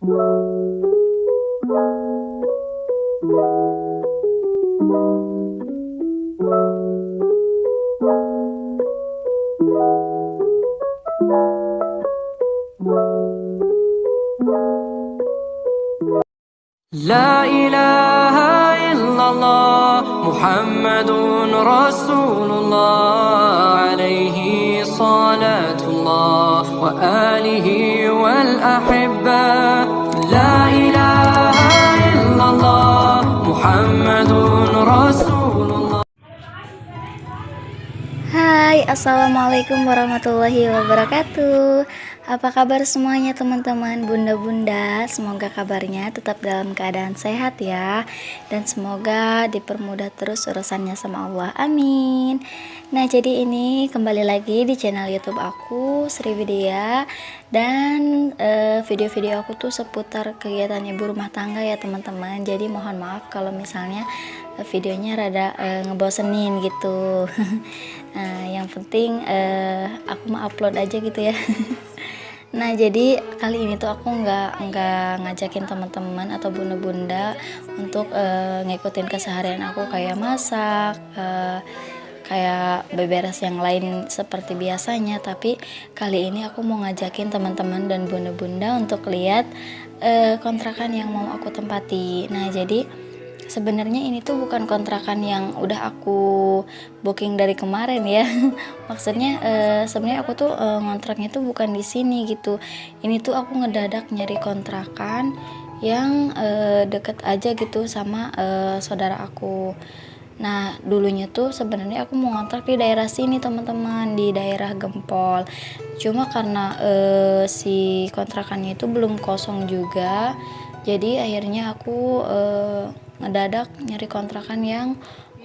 La ilaha illallah Muhammadun Rasulullah alaihi salatullah wa alihi wal ahibba. La ilaha illallah Muhammadun Rasulullah. Hai, assalamualaikum warahmatullahi wabarakatuh. Apa kabar semuanya teman-teman, bunda-bunda? Semoga kabarnya tetap dalam keadaan sehat ya, dan semoga dipermudah terus urusannya sama Allah, amin. Nah, jadi ini kembali lagi di channel YouTube aku, Sri Widya. Dan video-video aku tuh seputar kegiatan ibu rumah tangga ya teman-teman. Jadi mohon maaf kalau misalnya videonya rada ngebosenin gitu. Nah, yang penting aku mau upload aja gitu ya. Nah, jadi kali ini tuh aku nggak ngajakin teman-teman atau bunda-bunda untuk ngikutin keseharian aku kayak masak, kayak beberes yang lain seperti biasanya. Tapi kali ini aku mau ngajakin teman-teman dan bunda-bunda untuk lihat kontrakan yang mau aku tempati. Nah, jadi sebenarnya ini tuh bukan kontrakan yang udah aku booking dari kemarin ya. Maksudnya sebenarnya aku tuh ngontraknya tuh bukan di sini gitu. Ini tuh aku ngedadak nyari kontrakan yang deket aja gitu sama saudara aku. Nah, dulunya tuh sebenarnya aku mau ngontrak di daerah sini teman-teman, di daerah Gempol. Cuma karena si kontrakannya itu belum kosong juga, jadi akhirnya aku ngedadak nyari kontrakan yang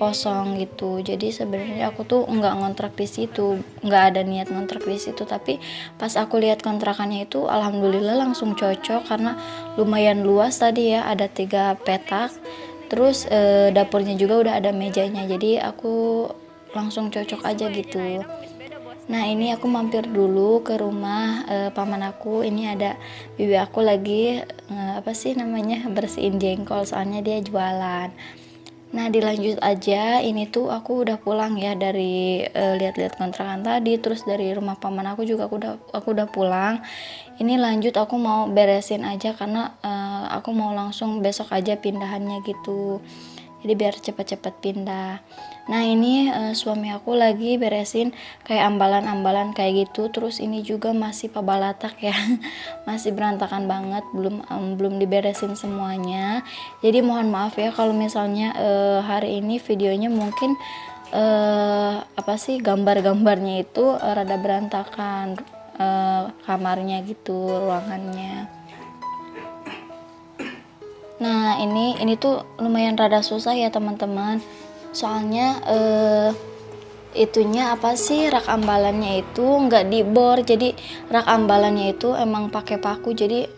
kosong gitu. Jadi sebenarnya aku tuh nggak ngontrak di situ, nggak ada niat ngontrak di situ. Tapi pas aku lihat kontrakannya itu, alhamdulillah langsung cocok karena lumayan luas tadi ya, ada 3 petak. Terus dapurnya juga udah ada mejanya, jadi aku langsung cocok aja gitu. Nah, ini aku mampir dulu ke rumah paman aku. Ini ada bibi aku lagi apa sih namanya, bersihin jengkol soalnya dia jualan. Nah, dilanjut aja. Ini tuh aku udah pulang ya dari lihat-lihat kontrakan tadi. Terus dari rumah paman aku juga aku udah pulang. Ini lanjut aku mau beresin aja karena aku mau langsung besok aja pindahannya gitu. Jadi biar cepet-cepet pindah. Nah, ini suami aku lagi beresin kayak ambalan-ambalan kayak gitu. Terus ini juga masih pabalatak ya. Masih berantakan banget, belum diberesin semuanya. Jadi mohon maaf ya kalau misalnya hari ini videonya mungkin apa sih, gambar-gambarnya itu rada berantakan, kamarnya gitu, ruangannya. Nah, ini tuh lumayan rada susah ya teman-teman. Soalnya itunya apa sih, rak ambalannya itu nggak dibor. Jadi rak ambalannya itu emang pakai paku. Jadi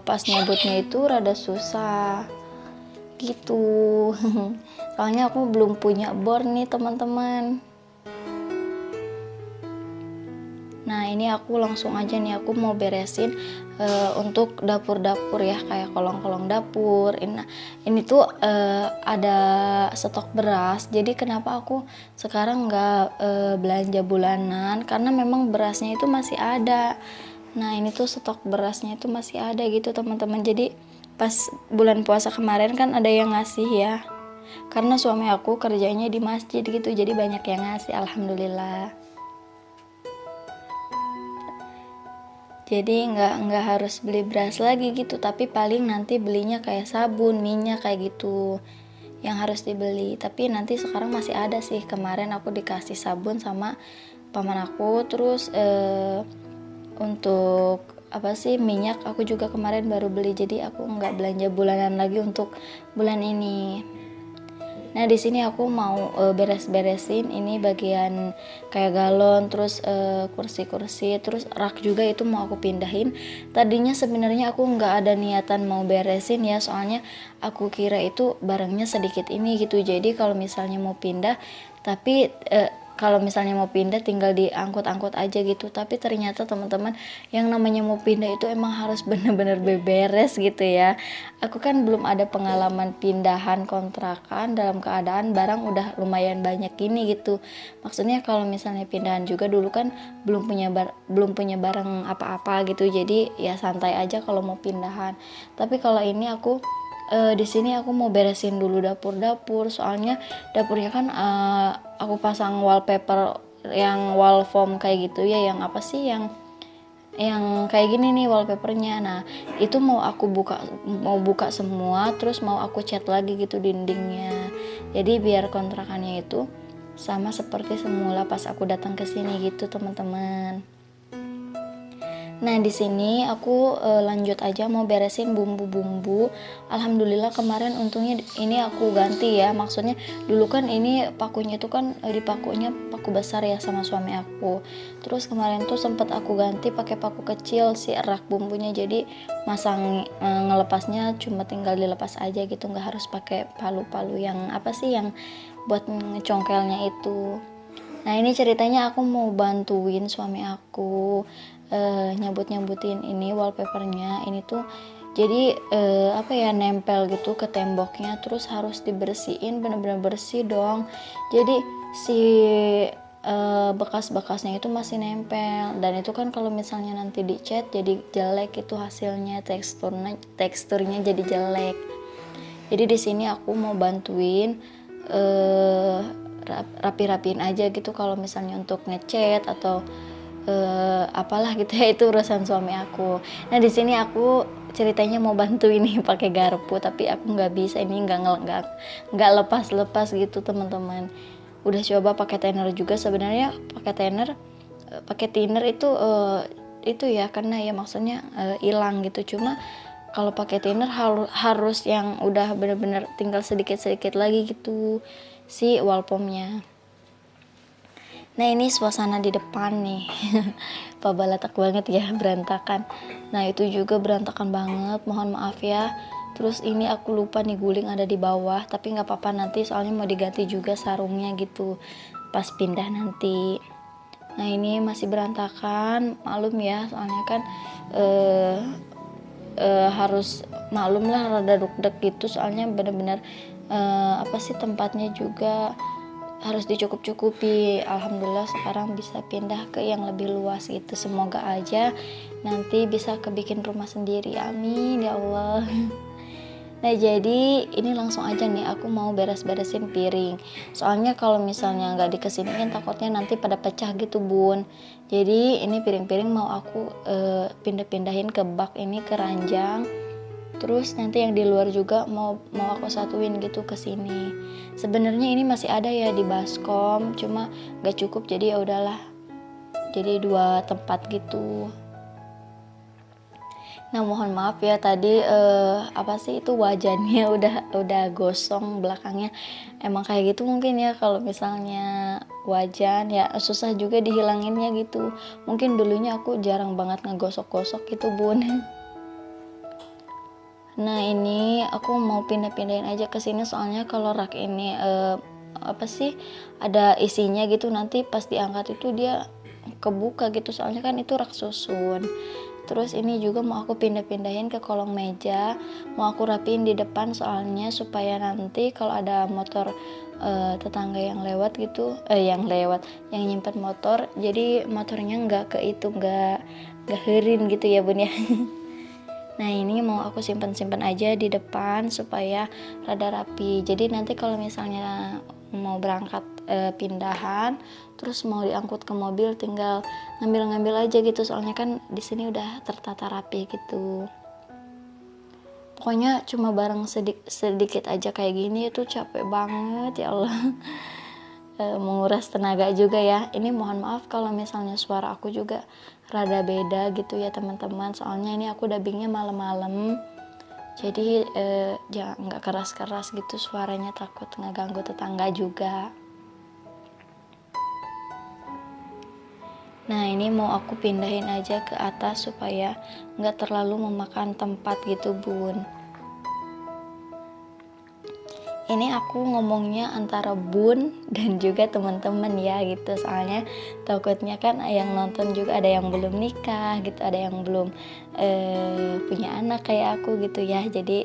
pas nyabutnya itu rada susah gitu. Soalnya aku belum punya bor nih teman-teman. Nah, ini aku langsung aja nih, aku mau beresin untuk dapur-dapur ya, kayak kolong-kolong dapur. Ini tuh ada stok beras. Jadi kenapa aku sekarang nggak belanja bulanan, karena memang berasnya itu masih ada. Nah, ini tuh stok berasnya itu masih ada gitu teman-teman. Jadi pas bulan puasa kemarin kan ada yang ngasih ya, karena suami aku kerjanya di masjid gitu, jadi banyak yang ngasih, alhamdulillah. Jadi nggak harus beli beras lagi gitu, tapi paling nanti belinya kayak sabun, minyak kayak gitu yang harus dibeli. Tapi nanti sekarang masih ada sih, kemarin aku dikasih sabun sama paman aku. Terus untuk apa sih, minyak aku juga kemarin baru beli, jadi aku nggak belanja bulanan lagi untuk bulan ini. Nah, di sini aku mau beres-beresin ini bagian kayak galon, terus kursi-kursi, terus rak juga itu mau aku pindahin. Tadinya sebenarnya aku nggak ada niatan mau beresin ya, soalnya aku kira itu barangnya sedikit ini gitu. Jadi kalau misalnya mau pindah, tapi kalau misalnya mau pindah tinggal diangkut-angkut aja gitu. Tapi ternyata teman-teman, yang namanya mau pindah itu emang harus bener-bener beberes gitu ya. Aku kan belum ada pengalaman pindahan kontrakan dalam keadaan barang udah lumayan banyak gini gitu. Maksudnya kalau misalnya pindahan juga dulu kan belum punya barang apa-apa gitu, jadi ya santai aja kalau mau pindahan. Tapi kalau ini aku di sini aku mau beresin dulu dapur-dapur, soalnya dapurnya kan aku pasang wallpaper yang wall foam kayak gitu ya, yang apa sih yang kayak gini nih wallpapernya. Nah itu mau buka semua, terus mau aku cat lagi gitu dindingnya, jadi biar kontrakannya itu sama seperti semula pas aku datang ke sini gitu teman-teman. Nah di sini aku lanjut aja mau beresin bumbu-bumbu. Alhamdulillah kemarin untungnya ini aku ganti ya. Maksudnya dulu kan ini pakunya itu kan dipakunya paku besar ya sama suami aku. Terus kemarin tuh sempet aku ganti pakai paku kecil si rak bumbunya. Jadi masang ngelepasnya cuma tinggal dilepas aja gitu, nggak harus pakai palu-palu yang apa sih yang buat ngecongkelnya itu. Nah ini ceritanya aku mau bantuin suami aku nyambut-nyambutin ini wallpapernya. Ini tuh jadi apa ya, nempel gitu ke temboknya, terus harus dibersihin bener-bener bersih dong. Jadi si bekas-bekasnya itu masih nempel, dan itu kan kalau misalnya nanti dicat jadi jelek itu hasilnya, teksturnya jadi jelek. Jadi di sini aku mau bantuin rapi-rapiin aja gitu kalau misalnya untuk ngecat atau apalah gitu ya, itu urusan suami aku. Nah di sini aku ceritanya mau bantu ini pakai garpu, tapi aku nggak bisa, ini nggak lepas gitu teman-teman. Udah coba pakai thinner juga, sebenarnya pakai thinner itu ya, karena ya maksudnya hilang gitu. Cuma kalau pakai thinner harus yang udah bener-bener tinggal sedikit-sedikit lagi gitu si wall foamnya. Nah ini suasana di depan nih pabalatak banget ya, berantakan. Nah itu juga berantakan banget, mohon maaf ya. Terus ini aku lupa nih guling ada di bawah, tapi nggak apa-apa nanti soalnya mau diganti juga sarungnya gitu pas pindah nanti. Nah ini masih berantakan, maklum ya, soalnya kan harus maklum lah rada deg gitu, soalnya bener-bener apa sih, tempatnya juga harus dicukup-cukupi. Alhamdulillah sekarang bisa pindah ke yang lebih luas gitu. Semoga aja nanti bisa kebikin rumah sendiri, amin ya Allah. Nah jadi ini langsung aja nih aku mau beres-beresin piring, soalnya kalau misalnya nggak dikesiniin takutnya nanti pada pecah gitu bun. Jadi ini piring-piring mau aku pindah-pindahin ke bak ini, ke ranjang. Terus nanti yang di luar juga mau aku satuin gitu ke sini. Sebenarnya ini masih ada ya di baskom, cuma gak cukup, jadi ya udahlah. Jadi 2 tempat gitu. Nah mohon maaf ya tadi apa sih itu wajannya udah gosong belakangnya. Emang kayak gitu mungkin ya, kalau misalnya wajan ya susah juga dihilanginnya gitu. Mungkin dulunya aku jarang banget ngegosok-gosok gitu bun. Nah ini aku mau pindah-pindahin aja ke sini, soalnya kalau rak ini apa sih ada isinya gitu, nanti pas diangkat itu dia kebuka gitu, soalnya kan itu rak susun. Terus ini juga mau aku pindah-pindahin ke kolong meja, mau aku rapiin di depan soalnya supaya nanti kalau ada motor tetangga yang lewat gitu, yang nyimpen motor, jadi motornya nggak herin gitu ya bun ya. Nah ini mau aku simpen aja di depan supaya rada rapi. Jadi nanti kalau misalnya mau berangkat pindahan, terus mau diangkut ke mobil, tinggal ngambil aja gitu. Soalnya kan di sini udah tertata rapi gitu. Pokoknya cuma barang sedikit aja kayak gini itu capek banget ya Allah. Menguras tenaga juga ya. Ini mohon maaf kalau misalnya suara aku juga rada beda gitu ya teman-teman, soalnya ini aku dubbingnya malam-malam, jadi jangan nggak keras-keras gitu suaranya, takut ngeganggu tetangga juga. Nah ini mau aku pindahin aja ke atas supaya nggak terlalu memakan tempat gitu bun. ini aku ngomongnya antara bun dan juga teman-teman ya gitu, soalnya takutnya kan yang nonton juga ada yang belum nikah gitu, ada yang belum punya anak kayak aku gitu ya, jadi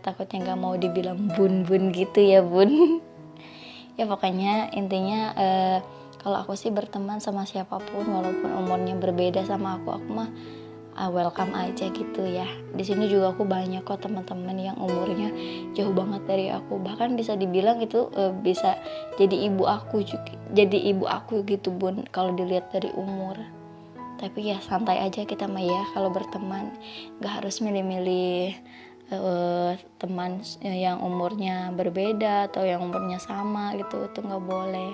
takutnya nggak mau dibilang bun-bun gitu ya bun. Ya pokoknya intinya kalau aku sih berteman sama siapapun walaupun umurnya berbeda sama aku mah welcome aja gitu ya. Di sini juga aku banyak kok teman-teman yang umurnya jauh banget dari aku, bahkan bisa dibilang itu bisa jadi ibu aku juga, jadi ibu aku gitu bun kalau dilihat dari umur. Tapi ya santai aja kita mah ya kalau berteman, nggak harus milih-milih teman yang umurnya berbeda atau yang umurnya sama gitu, itu nggak boleh.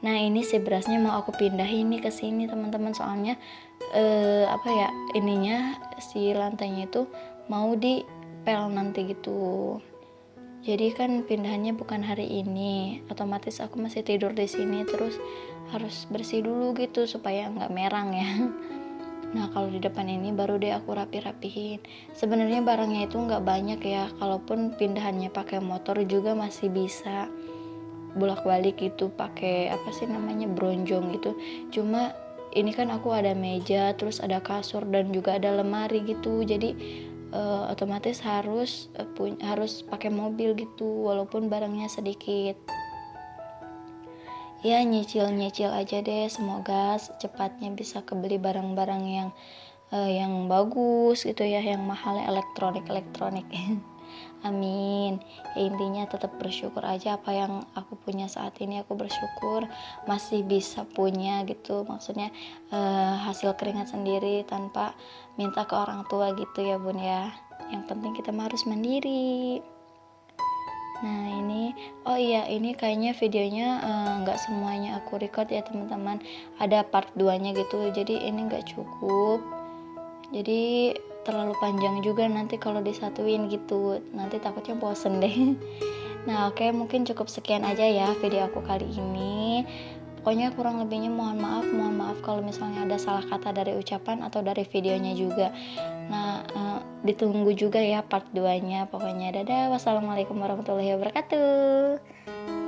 Nah ini si berasnya mau aku pindahin nih ke sini teman-teman, soalnya apa ya, ininya si lantainya itu mau dipel nanti gitu. Jadi kan pindahannya bukan hari ini, otomatis aku masih tidur di sini terus harus bersih dulu gitu supaya nggak merang ya. Nah kalau di depan ini baru deh aku rapi-rapihin. Sebenarnya barangnya itu nggak banyak ya, kalaupun pindahannya pakai motor juga masih bisa bolak-balik gitu pakai apa sih namanya bronjong gitu. Cuma ini kan aku ada meja, terus ada kasur dan juga ada lemari gitu, jadi otomatis harus pakai mobil gitu walaupun barangnya sedikit. Ya nyicil aja deh, semoga secepatnya bisa kebeli barang-barang yang bagus gitu ya, yang mahal, elektronik Amin. Ya, intinya tetap bersyukur aja apa yang aku punya saat ini, aku bersyukur masih bisa punya gitu, maksudnya hasil keringat sendiri tanpa minta ke orang tua gitu ya bun ya. Yang penting kita harus mandiri. Nah ini, oh iya ini kayaknya videonya nggak semuanya aku record ya teman-teman, ada part 2 nya gitu, jadi ini nggak cukup, jadi terlalu panjang juga nanti kalau disatuin gitu, nanti takutnya bosen deh. Nah oke, mungkin cukup sekian aja ya video aku kali ini. Pokoknya kurang lebihnya mohon maaf kalau misalnya ada salah kata dari ucapan atau dari videonya juga. Nah ditunggu juga ya part 2 nya. Pokoknya dadah, wassalamualaikum warahmatullahi wabarakatuh.